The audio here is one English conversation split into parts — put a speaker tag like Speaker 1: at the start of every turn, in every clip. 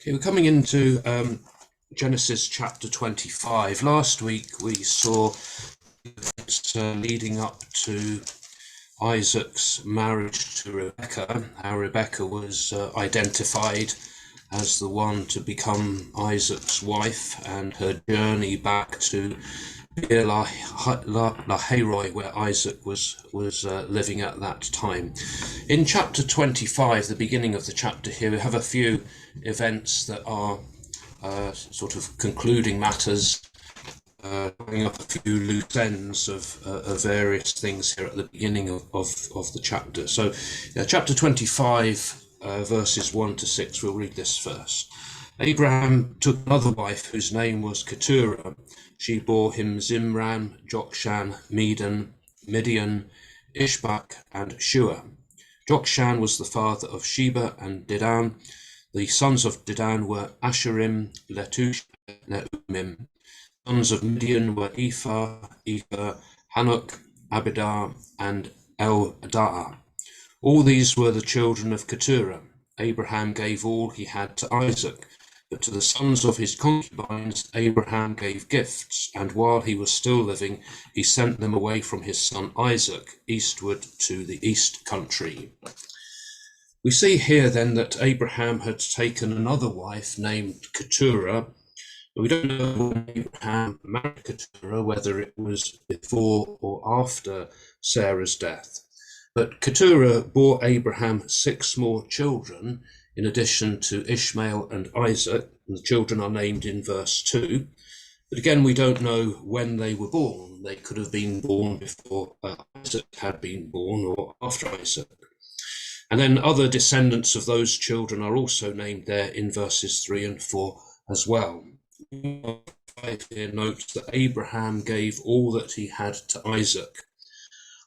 Speaker 1: Okay, we're coming into Genesis chapter 25. Last week we saw it's leading up to Isaac's marriage to Rebekah, how Rebekah was identified as the one to become Isaac's wife, and her journey back to Beer Lahairoi, where Isaac was living at that time. In chapter 25, the beginning of the chapter here, we have a few events that are sort of concluding matters, bringing up a few loose ends of various things here at the beginning of the chapter. So chapter 25, verses 1 to 6, we'll read this first. Abraham took another wife whose name was Keturah. She bore him Zimran, Jokshan, Medan, Midian, Ishbak, and Shua. Jokshan was the father of Sheba and Dedan. The sons of Dedan were Asherim, Letush, Neumim. Sons of Midian were Ephah, Hanok, Abidar, and Eldaah. All these were the children of Keturah. Abraham gave all he had to Isaac, but to the sons of his concubines Abraham gave gifts, and while he was still living, he sent them away from his son Isaac, eastward to the east country. We see here then that Abraham had taken another wife named Keturah. We don't know when Abraham married Keturah, whether it was before or after Sarah's death. But Keturah bore Abraham 6 more children, in addition to Ishmael and Isaac, and the children are named in verse 2. But again, we don't know when they were born. They could have been born before Isaac had been born or after Isaac. And then other descendants of those children are also named there in verses 3 and 4 as well. 5 here notes that Abraham gave all that he had to Isaac.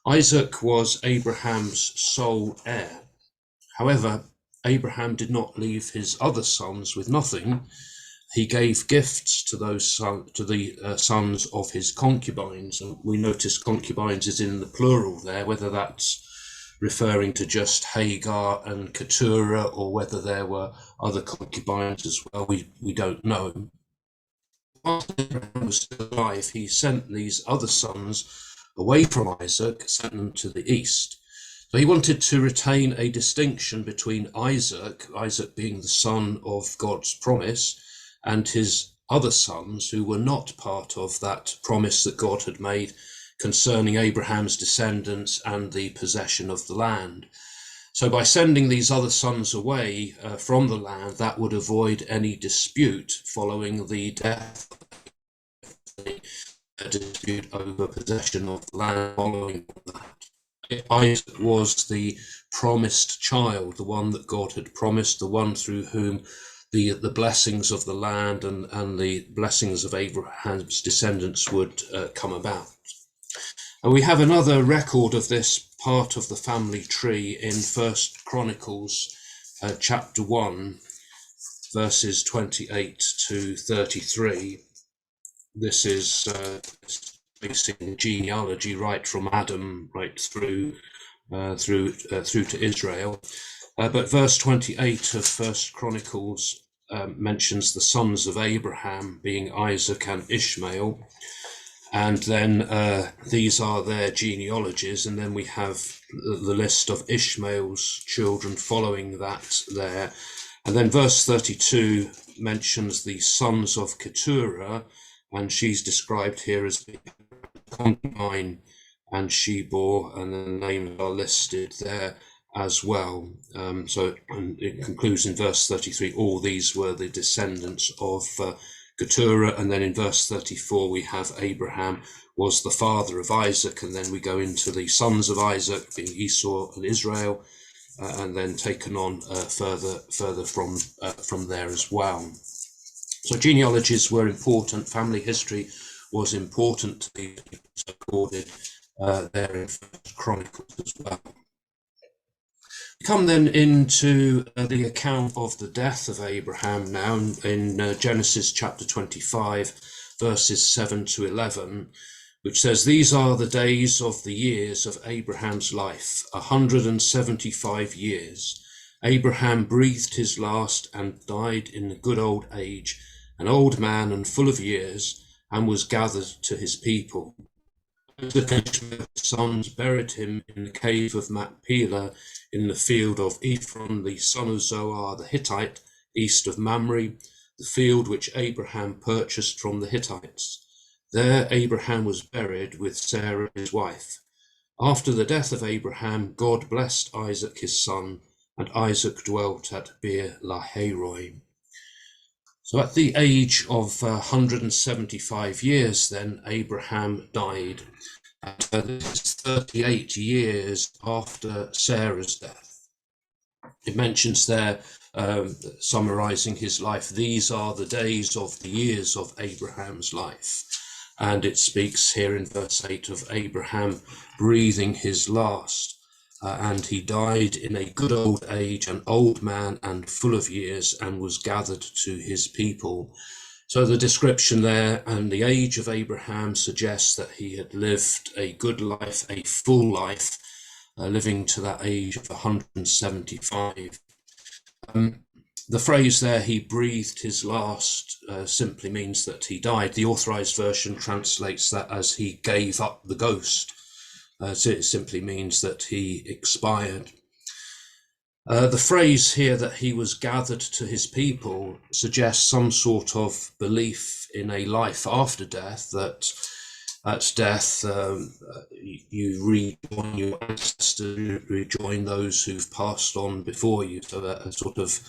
Speaker 1: Isaac was Abraham's sole heir. However, Abraham did not leave his other sons with nothing. He gave gifts to the sons of his concubines, and we notice concubines is in the plural there, whether that's referring to just Hagar and Keturah or whether there were other concubines as well, we don't know. While Abraham was still alive, he sent these other sons away from Isaac, sent them to the east. So he wanted to retain a distinction between Isaac being the son of God's promise, and his other sons who were not part of that promise that God had made concerning Abraham's descendants and the possession of the land. So by sending these other sons away from the land, that would avoid any dispute following the death, a dispute over possession of the land following that. Isaac was the promised child, the one that God had promised, the one through whom the blessings of the land and the blessings of Abraham's descendants would come about. And we have another record of this part of the family tree in 1 Chronicles chapter 1, verses 28 to 33. This is basically the genealogy right from Adam right through to Israel. But verse 28 of 1 Chronicles mentions the sons of Abraham being Isaac and Ishmael. And then these are their genealogies, and then we have the list of Ishmael's children following that there. And then verse 32 mentions the sons of Keturah, and she's described here as being concubine, and she bore, and the names are listed there as well. So and it concludes in verse 33, all these were the descendants of Keturah, and then in verse 34 we have Abraham was the father of Isaac, and then we go into the sons of Isaac being Esau and Israel, and then taken on further from there as well. So genealogies were important, family history was important to be recorded there in Chronicles as well. Come then into the account of the death of Abraham now in Genesis chapter 25, verses 7 to 11, which says, "These are the days of the years of Abraham's life, 175 years, Abraham breathed his last and died in a good old age, an old man and full of years, and was gathered to his people. Isaac and Ishmael's sons buried him in the cave of Machpelah in the field of Ephron, the son of Zohar the Hittite, east of Mamre, the field which Abraham purchased from the Hittites. There Abraham was buried with Sarah his wife. After the death of Abraham, God blessed Isaac his son, and Isaac dwelt at Beer Lahairoi. So at the age of 175 years, then Abraham died. And this is 38 years after Sarah's death. It mentions there, summarizing his life, these are the days of the years of Abraham's life. And it speaks here in verse 8 of Abraham breathing his last. And he died in a good old age, an old man and full of years, and was gathered to his people. So the description there and the age of Abraham suggests that he had lived a good life, a full life, living to that age of 175. The phrase there, he breathed his last, simply means that he died. The authorized version translates that as he gave up the ghost. So it simply means that he expired. The phrase here that he was gathered to his people suggests some sort of belief in a life after death, that at death you rejoin your ancestors, you rejoin those who've passed on before you. So a sort of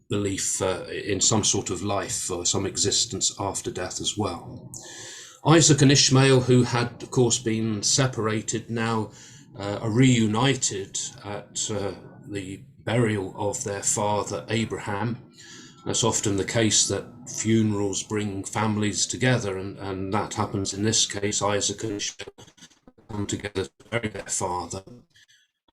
Speaker 1: belief in some sort of life or some existence after death as well. Isaac and Ishmael, who had of course been separated, now are reunited at the burial of their father Abraham. That's often the case, that funerals bring families together, and that happens in this case. Isaac and Ishmael come together to bury their father.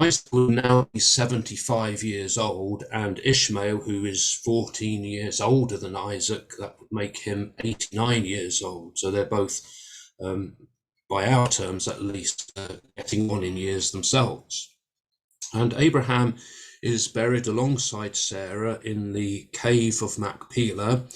Speaker 1: Isaac will now be 75 years old, and Ishmael, who is 14 years older than Isaac, that would make him 89 years old. So they're both, by our terms at least, getting on in years themselves. And Abraham is buried alongside Sarah in the cave of Machpelah.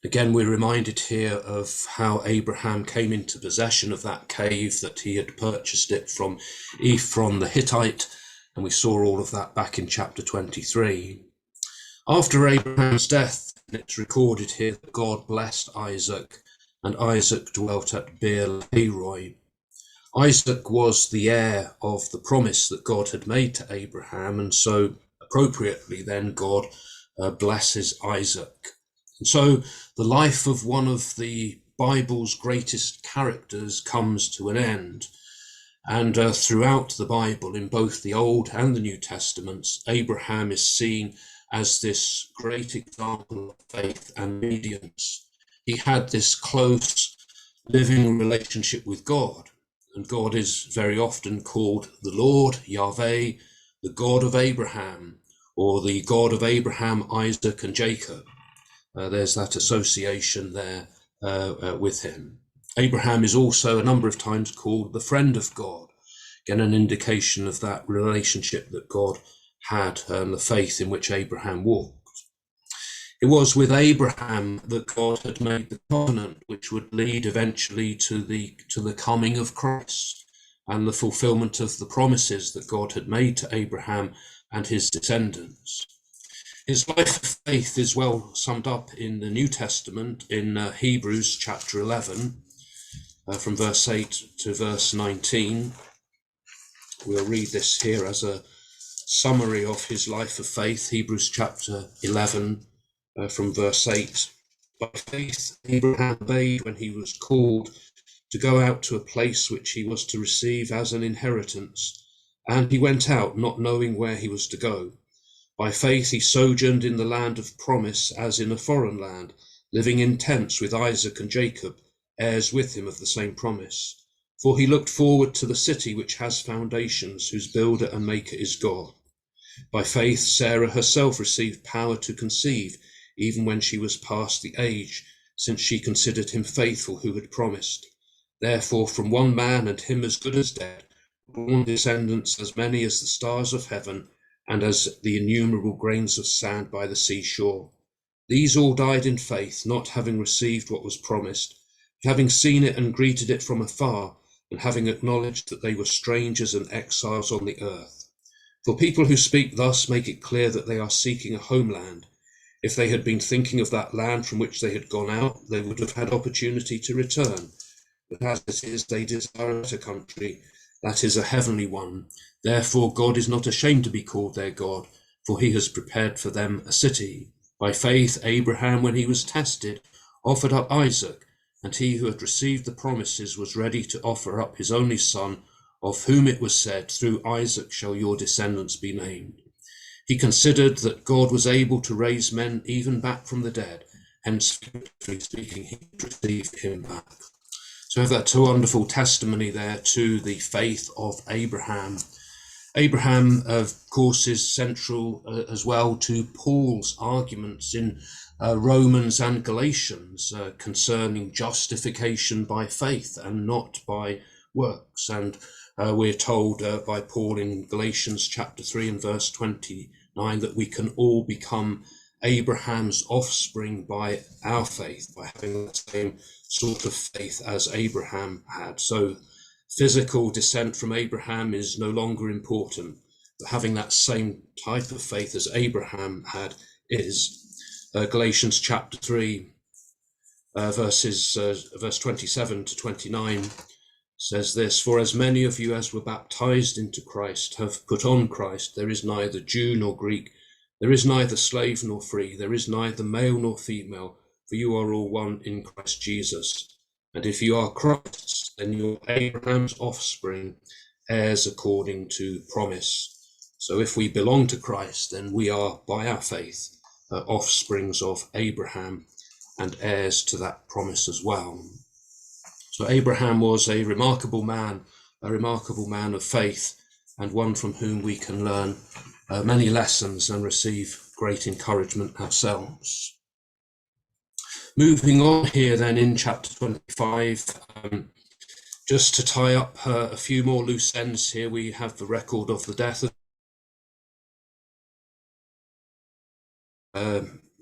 Speaker 1: Again, we're reminded here of how Abraham came into possession of that cave, that he had purchased it from Ephron the Hittite, and we saw all of that back in chapter 23. After Abraham's death, it's recorded here that God blessed Isaac, and Isaac dwelt at Beer Lahairoi. Isaac was the heir of the promise that God had made to Abraham, and so appropriately then God blesses Isaac. And so the life of one of the Bible's greatest characters comes to an end. And throughout the Bible, in both the Old and the New Testaments, Abraham is seen as this great example of faith and obedience. He had this close living relationship with God, and God is very often called the Lord, Yahweh, the God of Abraham, or the God of Abraham, Isaac, and Jacob. There's that association there with him. Abraham is also a number of times called the friend of God. Again, an indication of that relationship that God had and the faith in which Abraham walked. It was with Abraham that God had made the covenant, which would lead eventually to the coming of Christ and the fulfillment of the promises that God had made to Abraham and his descendants. His life of faith is well summed up in the New Testament in Hebrews chapter 11, from verse 8 to verse 19. We'll read this here as a summary of his life of faith. Hebrews chapter 11, from verse 8. By faith, Abraham obeyed when he was called to go out to a place which he was to receive as an inheritance, and he went out not knowing where he was to go. By faith, he sojourned in the land of promise as in a foreign land, living in tents with Isaac and Jacob, heirs with him of the same promise. For he looked forward to the city which has foundations, whose builder and maker is God. By faith, Sarah herself received power to conceive, even when she was past the age, since she considered him faithful who had promised. Therefore, from one man, and him as good as dead, born descendants as many as the stars of heaven, and as the innumerable grains of sand by the seashore. These all died in faith, not having received what was promised, but having seen it and greeted it from afar, and having acknowledged that they were strangers and exiles on the earth. For people who speak thus make it clear that they are seeking a homeland. If they had been thinking of that land from which they had gone out, they would have had opportunity to return. But as it is, they desire a better country, that is a heavenly one. Therefore God is not ashamed to be called their God, for he has prepared for them a city. By faith Abraham, when he was tested, offered up Isaac, and he who had received the promises was ready to offer up his only son, of whom it was said, through Isaac shall your descendants be named. He considered that God was able to raise men even back from the dead, hence, figuratively speaking, he received him back. So we have that wonderful testimony there to the faith of Abraham. Abraham, of course, is central as well to Paul's arguments in Romans and Galatians concerning justification by faith and not by works. And we're told by Paul in Galatians chapter 3 and verse 29 that we can all become Abraham's offspring by our faith, by having the same sort of faith as Abraham had. So physical descent from Abraham is no longer important, but having that same type of faith as Abraham had is. Galatians chapter 3, verse 27 to 29 says this: For as many of you as were baptized into Christ have put on Christ. There is neither Jew nor Greek, there is neither slave nor free, there is neither male nor female, for you are all one in Christ Jesus. And if you are Christ's, then you're Abraham's offspring, heirs according to promise. So if we belong to Christ, then we are, by our faith, offsprings of Abraham and heirs to that promise as well. So Abraham was a remarkable man of faith, and one from whom we can learn many lessons and receive great encouragement ourselves. Moving on here then in chapter 25, just to tie up a few more loose ends here, we have the record of the death of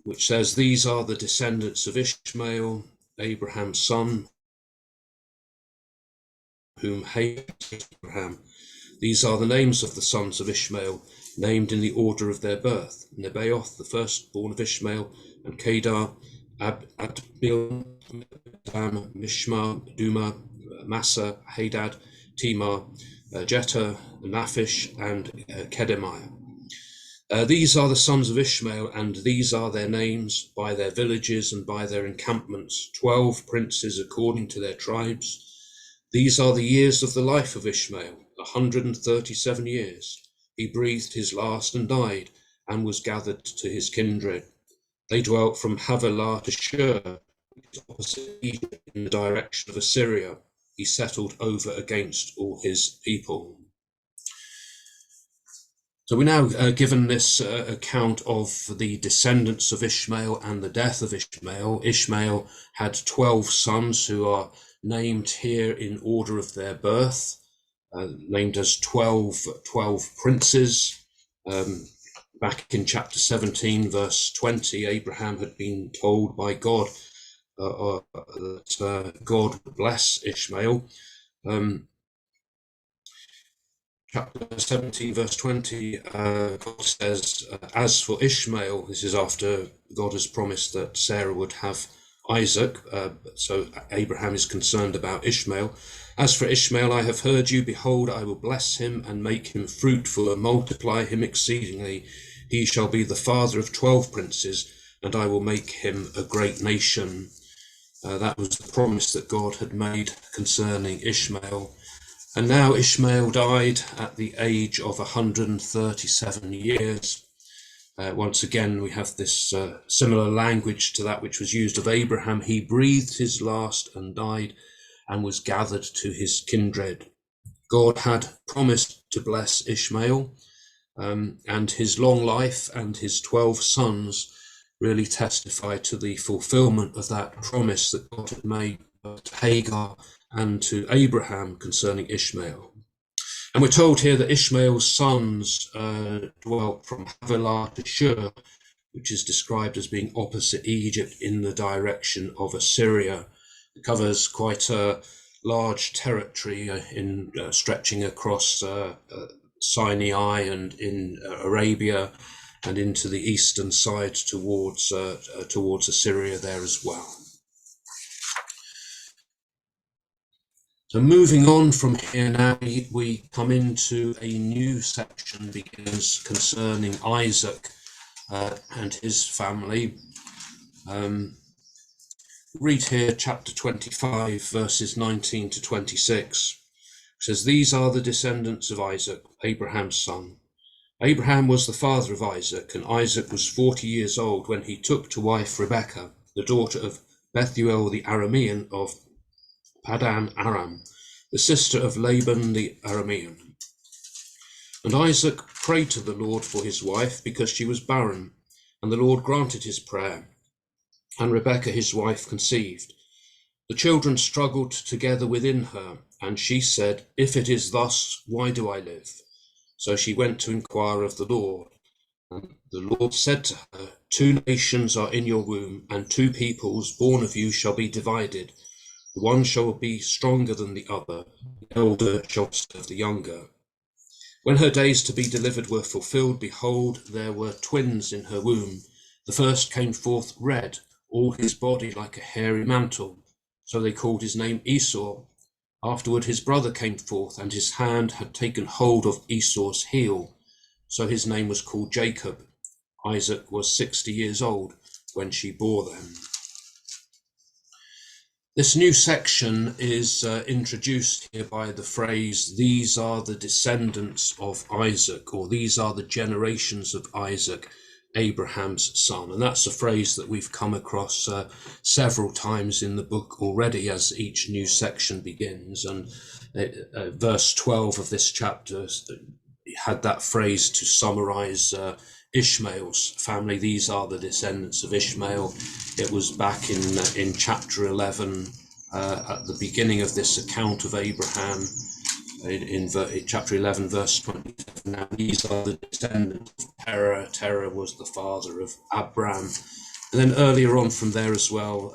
Speaker 1: which says, these are the descendants of Ishmael, Abraham's son, whom hated Abraham. These are the names of the sons of Ishmael, named in the order of their birth: Nebaioth, the firstborn of Ishmael, and Kedar, Adbeel, Mishma, Duma, Massa, Hadad, Timar, Jether, Naphish, and Kedemiah. These are the sons of Ishmael, and these are their names, by their villages and by their encampments, 12 princes according to their tribes. These are the years of the life of Ishmael, 137 years. He breathed his last and died, and was gathered to his kindred. They dwelt from Havilah to Shur, which is opposite Egypt, in the direction of Assyria. He settled over against all his people. So we're now given this account of the descendants of Ishmael and the death of Ishmael. Ishmael had 12 sons who are named here in order of their birth, named as 12 princes. Back in chapter 17, verse 20, Abraham had been told by God that God would bless Ishmael. Chapter 17, verse 20, God says, as for Ishmael, this is after God has promised that Sarah would have Isaac, so Abraham is concerned about Ishmael. As for Ishmael, I have heard you, behold, I will bless him and make him fruitful and multiply him exceedingly. He shall be the father of 12 princes, and I will make him a great nation. That was the promise that God had made concerning Ishmael. And now Ishmael died at the age of 137 years. Once again, we have this similar language to that which was used of Abraham. He breathed his last and died, and was gathered to his kindred. God had promised to bless Ishmael, and his long life and his 12 sons really testify to the fulfillment of that promise that God had made to Hagar and to Abraham concerning Ishmael. And we're told here that Ishmael's sons dwelt from Havilah to Shur, which is described as being opposite Egypt in the direction of Assyria. It covers quite a large territory stretching across Sinai and in Arabia and into the eastern side towards Assyria there as well. So moving on from here now, we come into a new section begins concerning Isaac and his family. Read here chapter 25, verses 19 to 26. It says, "These are the descendants of Isaac, Abraham's son. Abraham was the father of Isaac, and Isaac was 40 years old when he took to wife Rebekah, the daughter of Bethuel the Aramean of Padan Aram, the sister of Laban the Aramean. And Isaac prayed to the Lord for his wife because she was barren, and the Lord granted his prayer. And Rebekah his wife conceived. The children struggled together within her, and she said, 'If it is thus, why do I live?' So she went to inquire of the Lord. And the Lord said to her, 'Two nations are in your womb, and two peoples born of you shall be divided. The one shall be stronger than the other, the elder shall serve the younger.' When her days to be delivered were fulfilled, behold, there were twins in her womb. The first came forth red, all his body like a hairy mantle. So they called his name Esau. Afterward his brother came forth, and his hand had taken hold of Esau's heel. So his name was called Jacob. Isaac was 60 years old when she bore them." This new section is introduced here by the phrase, "These are the descendants of Isaac," or "These are the generations of Isaac, Abraham's son." And that's a phrase that we've come across several times in the book already as each new section begins. And verse 12 of this chapter had that phrase to summarize Ishmael's family. These are the descendants of Ishmael. It was back in chapter 11 at the beginning of this account of Abraham in chapter 11 verse 27. Now these are the descendants of Terah. Terah was the father of Abram. And then earlier on from there as well,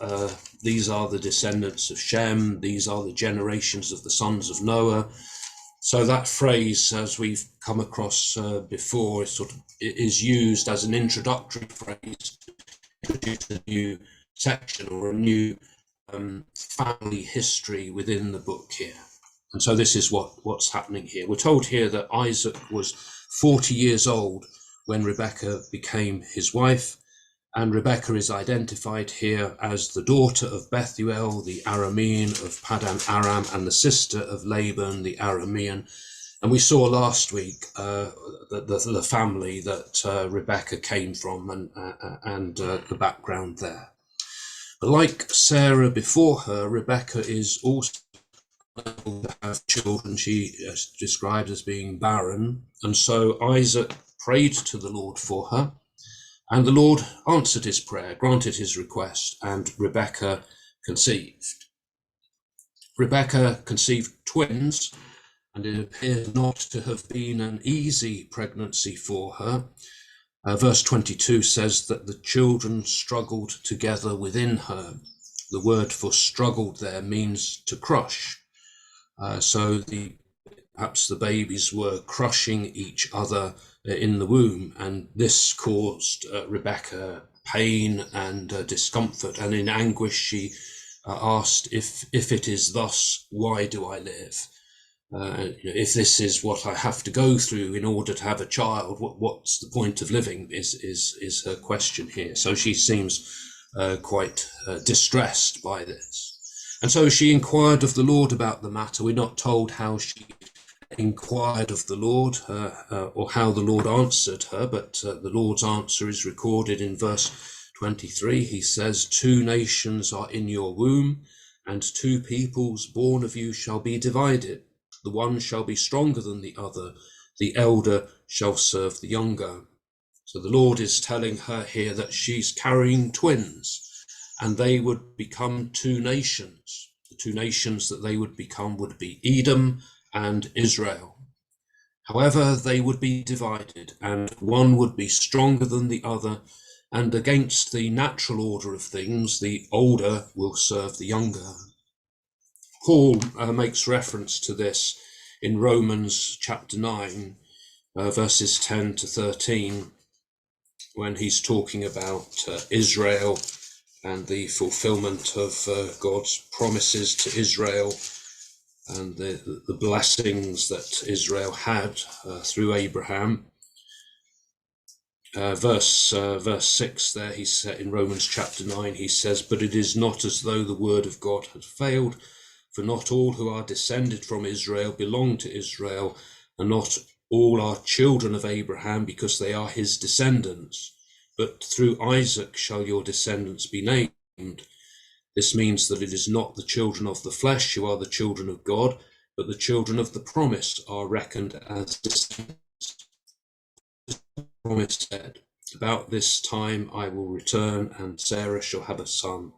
Speaker 1: these are the descendants of Shem. These are the generations of the sons of Noah. So that phrase, as we've come across before, is used as an introductory phrase to introduce a new section or a new family history within the book here. And so this is what's happening here. We're told here that Isaac was 40 years old when Rebekah became his wife. And Rebekah is identified here as the daughter of Bethuel, the Aramean of Padan Aram, and the sister of Laban, the Aramean. And we saw last week the family that Rebekah came from and the background there. But like Sarah before her, Rebekah is also able to have children. She is described as being barren. And so Isaac prayed to the Lord for her. And the Lord answered his prayer, granted his request, and Rebekah conceived. Rebekah conceived twins, and it appeared not to have been an easy pregnancy for her. Verse 22 says that the children struggled together within her. The word for struggled there means to crush. So perhaps the babies were crushing each other in the womb, and this caused Rebekah pain and discomfort, and in anguish she asked, if it is thus, why do I live? If this is what I have to go through in order to have a child, what's the point of living is her question here. So she seems quite distressed by this. And so she inquired of the Lord about the matter. We're not told how she inquired of the Lord or how the Lord answered her, but the Lord's answer is recorded in verse 23. He says, "Two nations are in your womb, and two peoples born of you shall be divided. The one shall be stronger than the other, the elder shall serve the younger." So the Lord is telling her here that she's carrying twins, and they would become two nations. The two nations that they would become would be Edom and Israel. However, they would be divided, and one would be stronger than the other, and against the natural order of things, the older will serve the younger. Paul makes reference to this in Romans chapter 9, verses 10 to 13, when he's talking about Israel and the fulfillment of God's promises to Israel and the blessings that Israel had through Abraham. Verse 6 there, he said in Romans chapter 9, he says, "But it is not as though the word of God had failed, for not all who are descended from Israel belong to Israel, and not all are children of Abraham because they are his descendants. But through Isaac shall your descendants be named." This means that it is not the children of the flesh who are the children of God, but the children of the promise are reckoned as descendants. The promise said, "About this time I will return, and Sarah shall have a son."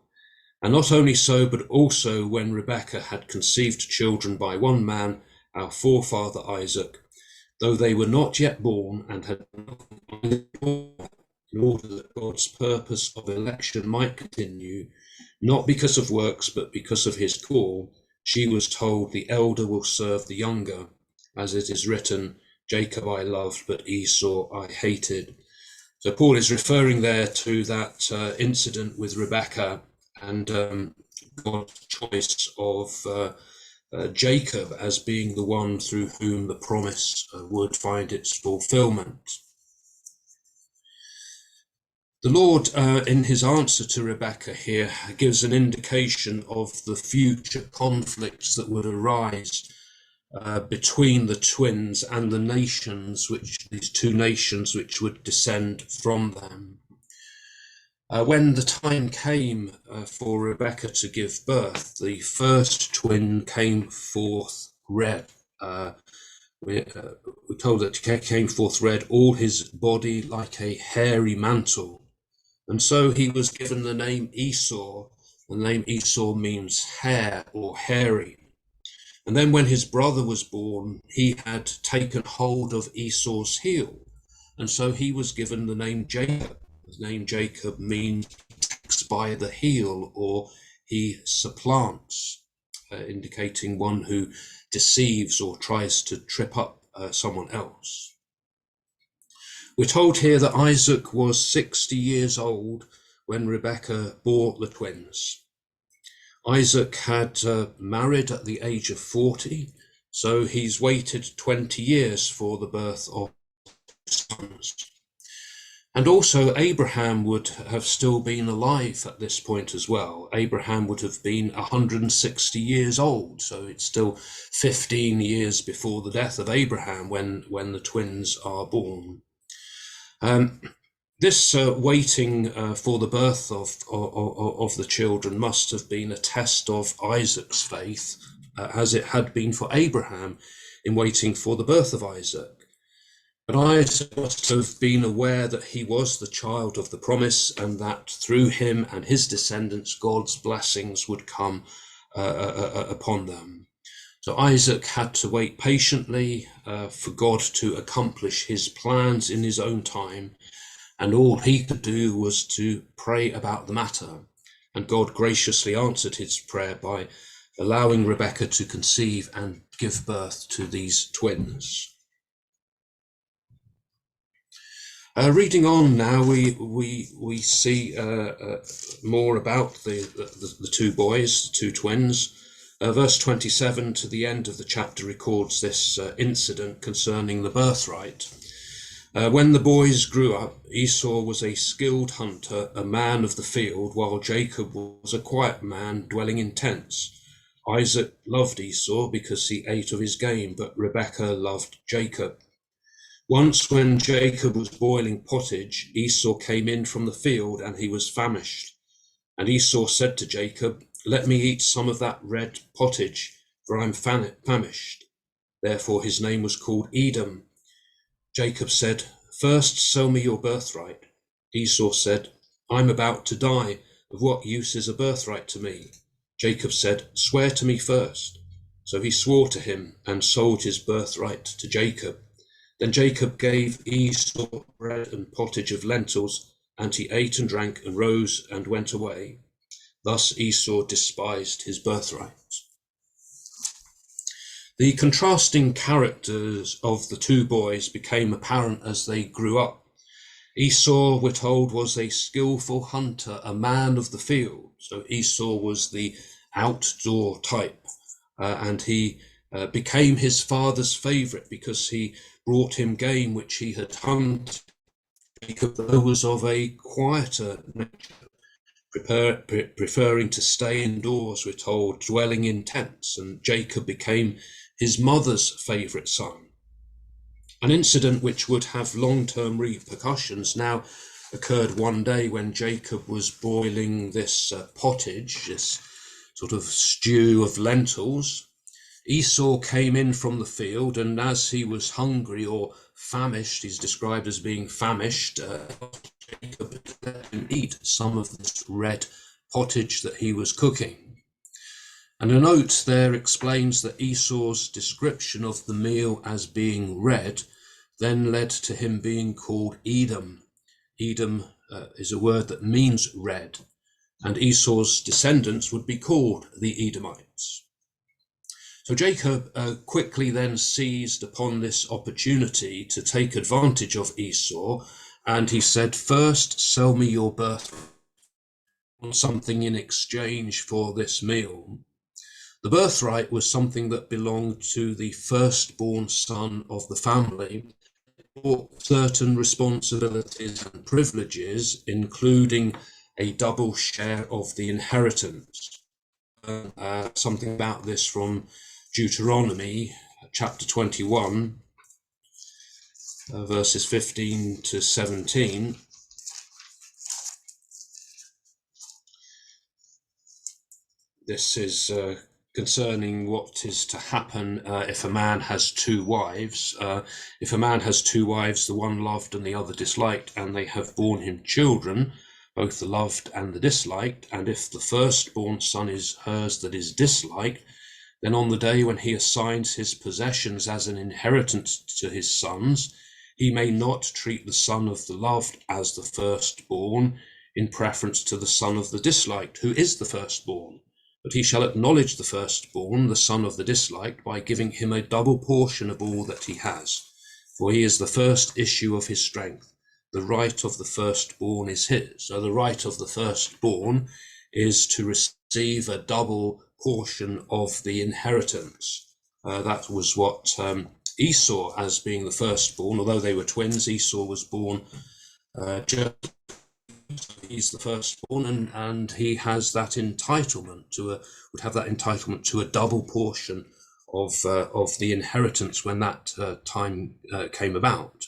Speaker 1: And not only so, but also when Rebekah had conceived children by one man, our forefather Isaac, though they were not yet born and had not been born, in order that God's purpose of election might continue, not because of works, but because of his call, she was told, "The elder will serve the younger," as it is written, "Jacob I loved, but Esau I hated." So Paul is referring there to that incident with Rebekah and God's choice of Jacob as being the one through whom the promise would find its fulfillment. The Lord, in his answer to Rebekah here, gives an indication of the future conflicts that would arise between the twins and the nations, these two nations which would descend from them. When the time came for Rebekah to give birth, the first twin came forth red. We're told that he came forth red, all his body like a hairy mantle. And so he was given the name Esau. The name Esau means hair or hairy. And then when his brother was born, he had taken hold of Esau's heel. And so he was given the name Jacob. The name Jacob means he takes by the heel, or he supplants, indicating one who deceives or tries to trip up someone else. We're told here that Isaac was 60 years old when Rebekah bore the twins. Isaac had married at the age of 40, so he's waited 20 years for the birth of sons. And also Abraham would have still been alive at this point as well. Abraham would have been 160 years old, so it's still 15 years before the death of Abraham when the twins are born. This waiting for the birth of the children must have been a test of Isaac's faith, as it had been for Abraham in waiting for the birth of Isaac. But Isaac must have been aware that he was the child of the promise, and that through him and his descendants, God's blessings would come upon them. So Isaac had to wait patiently for God to accomplish his plans in his own time, and all he could do was to pray about the matter. And God graciously answered his prayer by allowing Rebekah to conceive and give birth to these twins. Reading on now, we see more about the two boys, two twins. Verse 27 to the end of the chapter records this incident concerning the birthright. When the boys grew up, Esau was a skilled hunter, a man of the field, while Jacob was a quiet man dwelling in tents. Isaac loved Esau because he ate of his game, but Rebekah loved Jacob. Once when Jacob was boiling pottage, Esau came in from the field and he was famished. And Esau said to Jacob, "Let me eat some of that red pottage, for I am famished." Therefore his name was called Edom. Jacob said, "First sell me your birthright." Esau said, "I'm about to die. Of what use is a birthright to me?" Jacob said, "Swear to me first." So he swore to him and sold his birthright to Jacob. Then Jacob gave Esau bread and pottage of lentils, and he ate and drank and rose and went away. Thus Esau despised his birthright. The contrasting characters of the two boys became apparent as they grew up. Esau, we're told, was a skillful hunter, a man of the field. So Esau was the outdoor type, and he became his father's favorite because he brought him game which he had hunted. Jacob, though, was of a quieter nature, preferring to stay indoors, we're told, dwelling in tents, and Jacob became his mother's favourite son. An incident which would have long-term repercussions now occurred one day when Jacob was boiling this pottage, this sort of stew of lentils. Esau came in from the field, and as he was hungry or famished, he's described as being famished, Jacob let him eat some of this red pottage that he was cooking. And a note there explains that Esau's description of the meal as being red then led to him being called Edom. Edom is a word that means red, and Esau's descendants would be called the Edomites. So Jacob quickly then seized upon this opportunity to take advantage of Esau, and he said, "First, sell me your birthright, want something in exchange for this meal." The birthright was something that belonged to the firstborn son of the family. It brought certain responsibilities and privileges, including a double share of the inheritance. Something about this from Deuteronomy chapter 21, verses 15 to 17. This is concerning what is to happen if a man has two wives. If a man has two wives, the one loved and the other disliked, and they have borne him children, both the loved and the disliked, and if the firstborn son is hers that is disliked, then on the day when he assigns his possessions as an inheritance to his sons, he may not treat the son of the loved as the firstborn in preference to the son of the disliked, who is the firstborn. But he shall acknowledge the firstborn, the son of the disliked, by giving him a double portion of all that he has. For he is the first issue of his strength. The right of the firstborn is his. So the right of the firstborn is to receive a double portion of the inheritance. That was what Esau, as being the firstborn, although they were twins, Esau was born just. He's the firstborn, and he has that entitlement would have that entitlement to a double portion of the inheritance when that time came about.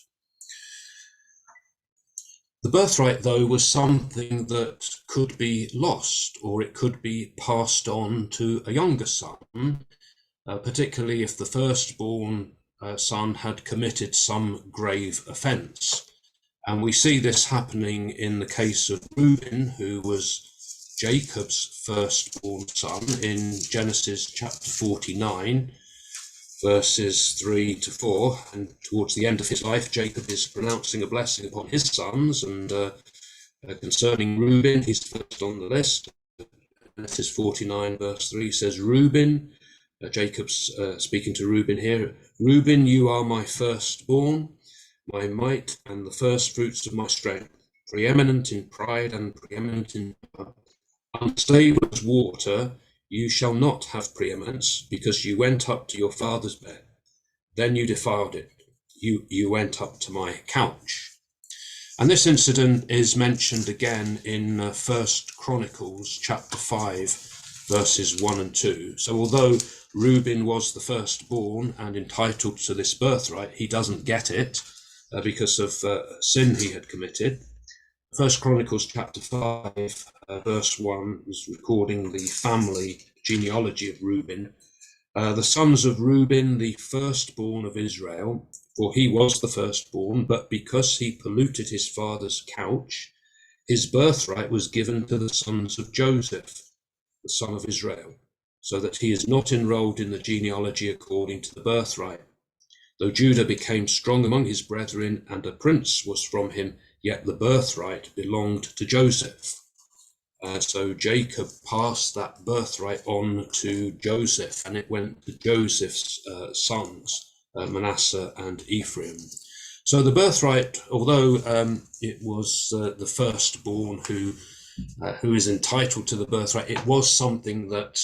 Speaker 1: The birthright, though, was something that could be lost, or it could be passed on to a younger son, particularly if the firstborn son had committed some grave offence. And we see this happening in the case of Reuben, who was Jacob's firstborn son, in Genesis chapter 49, verses 3 to 4. And towards the end of his life, Jacob is pronouncing a blessing upon his sons. And concerning Reuben, he's first on the list. Genesis 49, verse 3 says, Reuben, Jacob's speaking to Reuben here, Reuben, you are my firstborn, my might and the first fruits of my strength, preeminent in pride and preeminent in power. Unstable as water, you shall not have preeminence, because you went up to your father's bed. Then you defiled it. You went up to my couch. And this incident is mentioned again in 1 Chronicles chapter 5, verses 1 and 2. So although Reuben was the firstborn and entitled to this birthright, he doesn't get it because of sin he had committed. 1 Chronicles chapter 5, verse 1 is recording the family genealogy of Reuben. The sons of Reuben, the firstborn of Israel, for he was the firstborn, but because he polluted his father's couch, his birthright was given to the sons of Joseph, the son of Israel, so that he is not enrolled in the genealogy according to the birthright. Though Judah became strong among his brethren, and a prince was from him, yet the birthright belonged to Joseph. So Jacob passed that birthright on to Joseph, and it went to Joseph's sons, Manasseh and Ephraim. So the birthright, although it was the firstborn who is entitled to the birthright, it was something that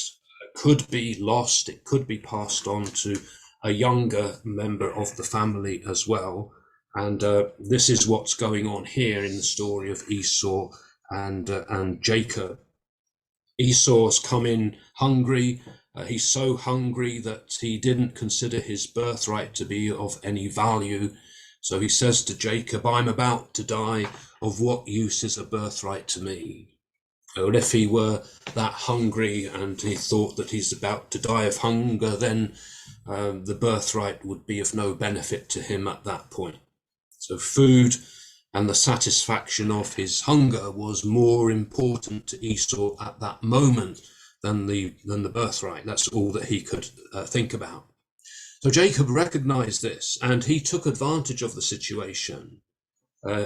Speaker 1: could be lost. It could be passed on to a younger member of the family as well. And this is what's going on here in the story of Esau and Jacob. Esau's come in hungry. He's so hungry that he didn't consider his birthright to be of any value. So he says to Jacob, I'm about to die. Of what use is a birthright to me? Or if he were that hungry and he thought that he's about to die of hunger, then the birthright would be of no benefit to him at that point. So food and the satisfaction of his hunger was more important to Esau at that moment than the birthright. That's all that he could think about. So Jacob recognized this, and he took advantage of the situation.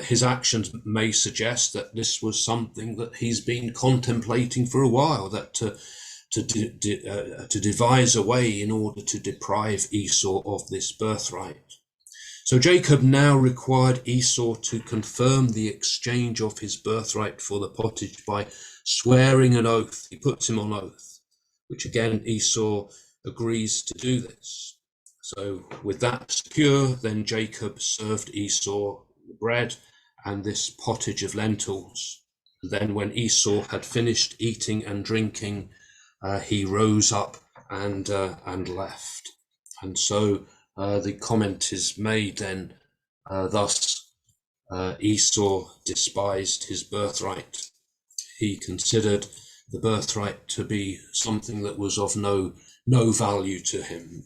Speaker 1: His actions may suggest that this was something that he's been contemplating for a while, that to devise a way in order to deprive Esau of this birthright. So Jacob now required Esau to confirm the exchange of his birthright for the pottage by swearing an oath. He puts him on oath, which again Esau agrees to do this. So with that secure, then Jacob served Esau the bread and this pottage of lentils. Then when Esau had finished eating and drinking, he rose up and left. And so the comment is made then, thus Esau despised his birthright. He considered the birthright to be something that was of no value to him.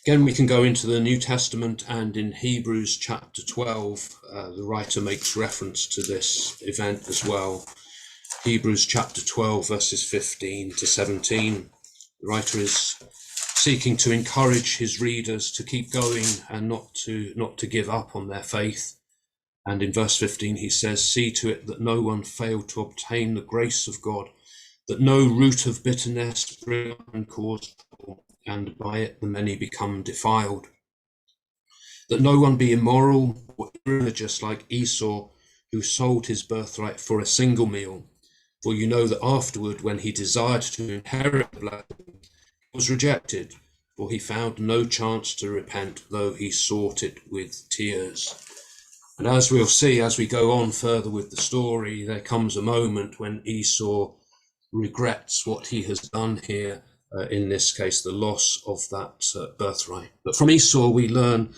Speaker 1: Again, we can go into the New Testament, and in Hebrews chapter 12, the writer makes reference to this event as well. Hebrews chapter 12, verses 15 to 17. The writer is seeking to encourage his readers to keep going and not to give up on their faith. And in verse 15, he says, see to it that no one fail to obtain the grace of God, that no root of bitterness spring up and cause trouble, and by it the many become defiled. That no one be immoral or irreligious like Esau, who sold his birthright for a single meal. For you know that afterward, when he desired to inherit the blessing, he was rejected, for he found no chance to repent, though he sought it with tears. And as we'll see as we go on further with the story, there comes a moment when Esau regrets what he has done here, in this case, the loss of that birthright. But from Esau, we learn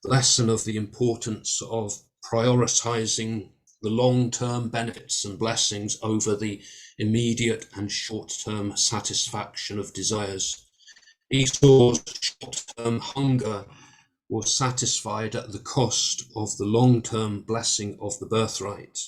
Speaker 1: the lesson of the importance of prioritizing the long-term benefits and blessings over the immediate and short-term satisfaction of desires. Esau's short-term hunger was satisfied at the cost of the long-term blessing of the birthright.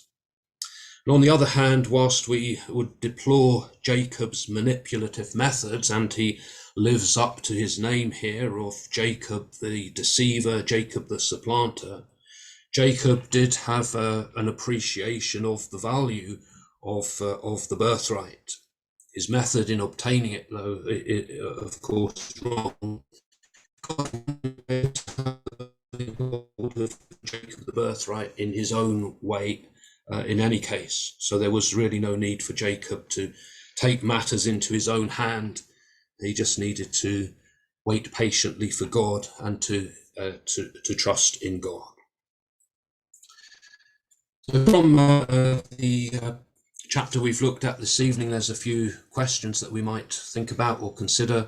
Speaker 1: And on the other hand, whilst we would deplore Jacob's manipulative methods, and he lives up to his name here of Jacob the deceiver, Jacob the supplanter, Jacob did have an appreciation of the value of the birthright. His method in obtaining it, though, of course, is wrong. Of Jacob the birthright in his own way, in any case. So there was really no need for Jacob to take matters into his own hand. He just needed to wait patiently for God and to trust in God. So from the chapter we've looked at this evening, there's a few questions that we might think about or consider.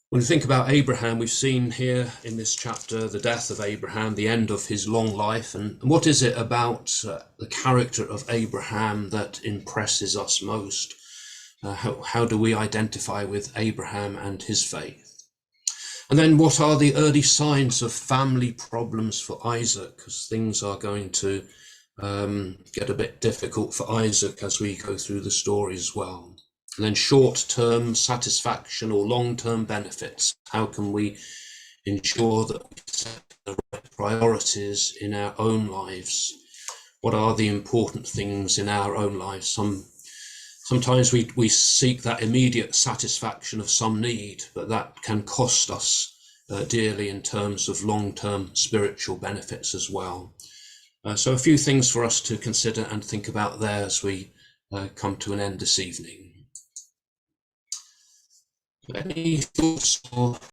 Speaker 1: When we think about Abraham, we've seen here in this chapter the death of Abraham, the end of his long life. And what is it about the character of Abraham that impresses us most? How do we identify with Abraham and his faith? And then what are the early signs of family problems for Isaac? Because things are going to get a bit difficult for Isaac as we go through the story as well. And then short-term satisfaction or long-term benefits. How can we ensure that we set the right priorities in our own lives. What are the important things in our own lives? Sometimes we seek that immediate satisfaction of some need, but that can cost us dearly in terms of long-term spiritual benefits as well. So a few things for us to consider and think about there as we come to an end this evening. Any thoughts or